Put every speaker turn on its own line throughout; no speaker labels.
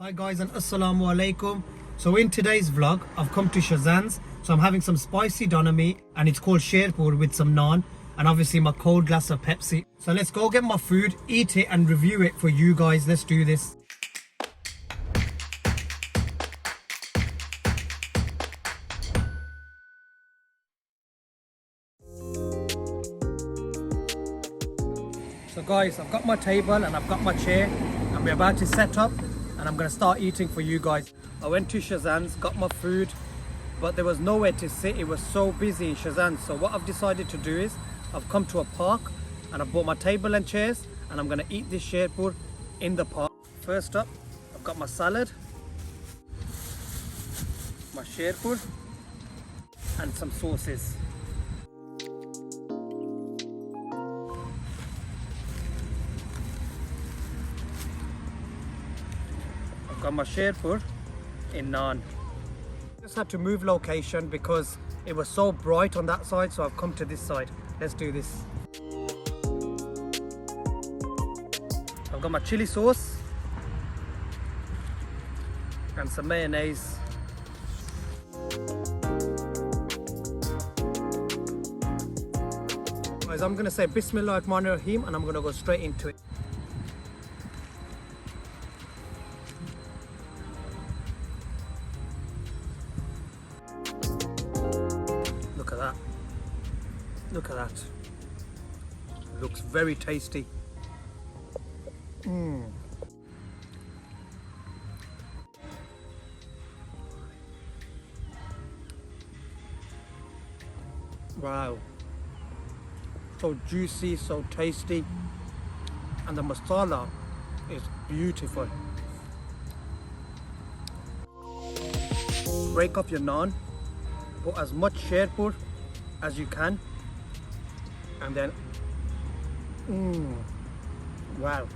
Hi guys and assalamu alaikum. So in today's vlog I've come to Shazan's. So I'm having some spicy doner meat and it's called sherpur with some naan and obviously my cold glass of Pepsi. So let's go get my food, eat it and review it for you guys. Let's do this. So guys, I've got my table and I've got my chair and we're about to set up and I'm going to start eating for you guys. I went to Shazan's, got my food, but there was nowhere to sit. It was so busy in Shazan's. So what I've decided to do is I've come to a park and I've bought my table and chairs and I'm going to eat this sherpur in the park. First up, I've got my salad, my sherpur and some sauces. Got my sherpur in naan. Just had to move location because it was so bright on that side, so I've come to this side. Let's do this. I've got my chili sauce and some mayonnaise. Guys, I'm gonna say Bismillah ar-Rahmanir Rahim and I'm gonna go straight into it. Look at that. Look at that. Looks very tasty. Wow. So juicy, so tasty. And the masala is beautiful. Break off your naan. Put as much sherpur as you can and then wow,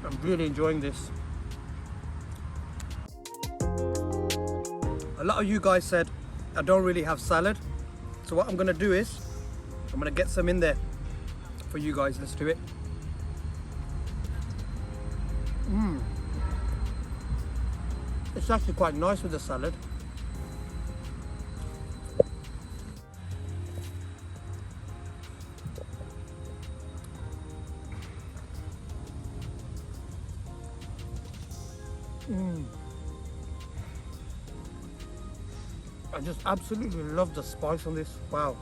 I'm really enjoying this. A lot of you guys said I don't really have salad, so what I'm gonna do is I'm gonna get some in there for you guys. Let's do it. It's actually quite nice with the salad. I just absolutely love the spice on this. Wow.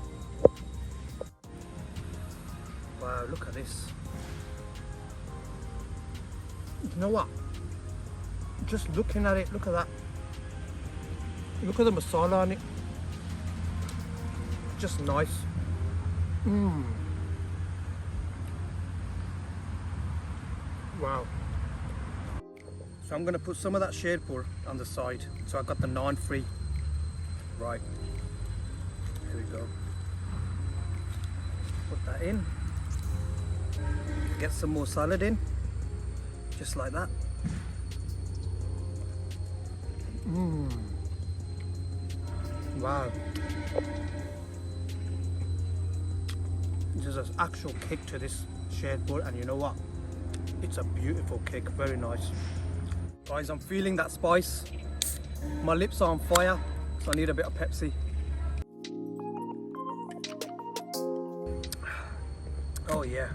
Wow, look at this. You know what? Just looking at it, look at that. Look at the masala on it. Just nice. Wow. So I'm gonna put some of that sherpur on the side. So I got the naan free. Right. Here we go. Put that in. Get some more salad in. Just like that. Wow. There's an actual kick to this sherpur and you know what? It's a beautiful kick, very nice. Guys, I'm feeling that spice. My lips are on fire, so I need a bit of Pepsi. Oh yeah.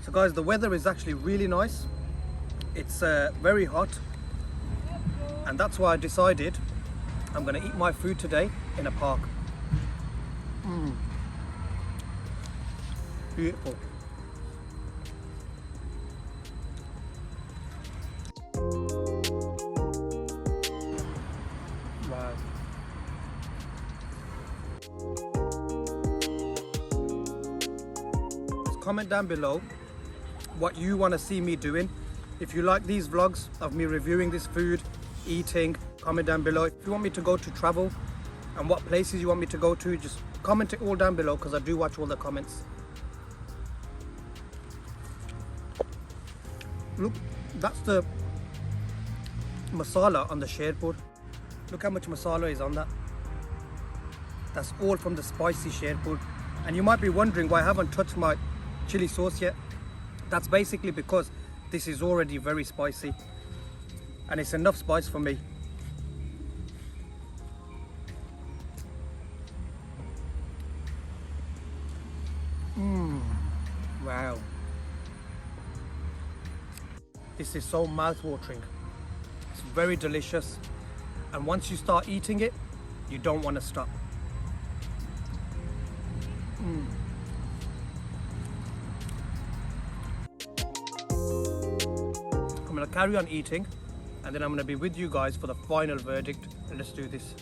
So guys, the weather is actually really nice. It's very hot. And that's why I decided I'm going to eat my food today in a park. Beautiful. Wow. Just comment down below what you want to see me doing. If you like these vlogs of me reviewing this food, eating, comment down below. If you want me to go to travel and what places you want me to go to, just comment it all down below because I do watch all the comments. Look, that's the masala on the sherpur. Look how much masala is on that. That's all from the spicy sherpur. And you might be wondering why I haven't touched my chili sauce yet. That's basically because this is already very spicy and it's enough spice for me. Wow. This is so mouth-watering. It's very delicious. And once you start eating it, you don't want to stop. I'm going to carry on eating and then I'm going to be with you guys for the final verdict. Let's do this.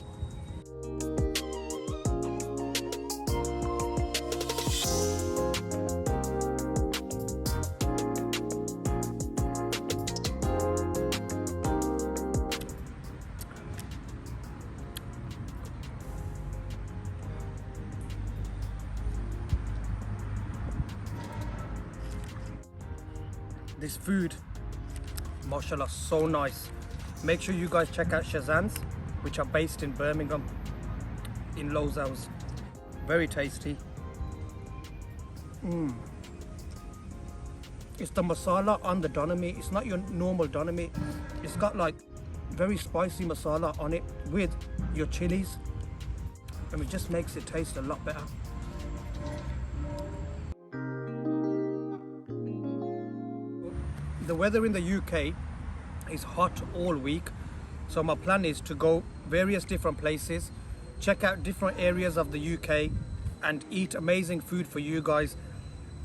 This food, mashallah, so nice. Make sure you guys check out Shazan's, which are based in Birmingham, in Lowe's. Very tasty. It's the masala on the doner meat. It's not your normal doner meat. It's got like very spicy masala on it with your chilies, and it just makes it taste a lot better. The weather in the UK is hot all week, so my plan is to go various different places, check out different areas of the UK and eat amazing food for you guys,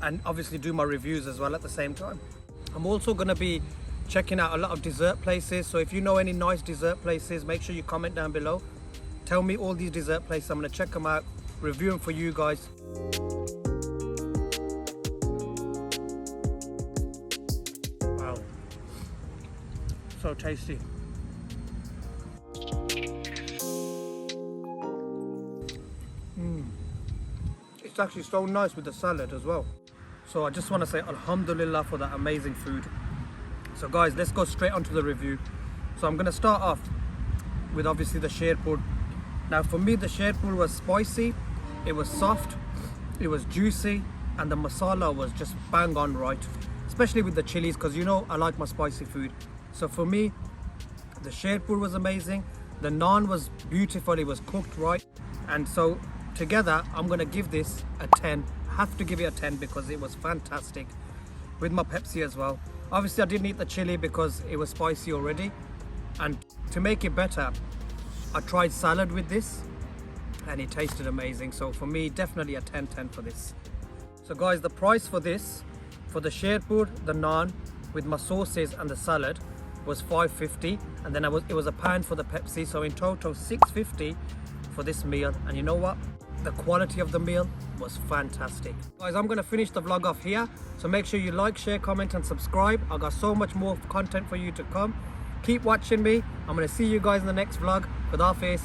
and obviously do my reviews as well at the same time. I'm also going to be checking out a lot of dessert places, so if you know any nice dessert places, make sure you comment down below. Tell me all these dessert places. I'm going to check them out, review them for you guys. So tasty. It's actually so nice with the salad as well. So I just want to say alhamdulillah for that amazing food. So guys, let's go straight onto the review. So I'm going to start off with obviously the sherpur. Now for me, the sherpur was spicy, it was soft, it was juicy, and the masala was just bang on right, especially with the chilies, because you know I like my spicy food. So for me, the sherpur was amazing, the naan was beautiful, it was cooked right, and so together I'm going to give this a 10. Have to give it a 10 because it was fantastic, with my Pepsi as well. Obviously I didn't eat the chili because it was spicy already, and to make it better I tried salad with this and it tasted amazing. So for me, definitely a 10/10 for this. So guys, the price for this, for the sherpur, the naan with my sauces and the salad, was $5.50, and then it was £1 for the Pepsi, so in total $6.50 for this meal. And you know what, the quality of the meal was fantastic. Guys, I'm going to finish the vlog off here, so make sure you like, share, comment and subscribe. I got so much more content for you to come. Keep watching me. I'm going to see you guys in the next vlog. Khud Hafiz.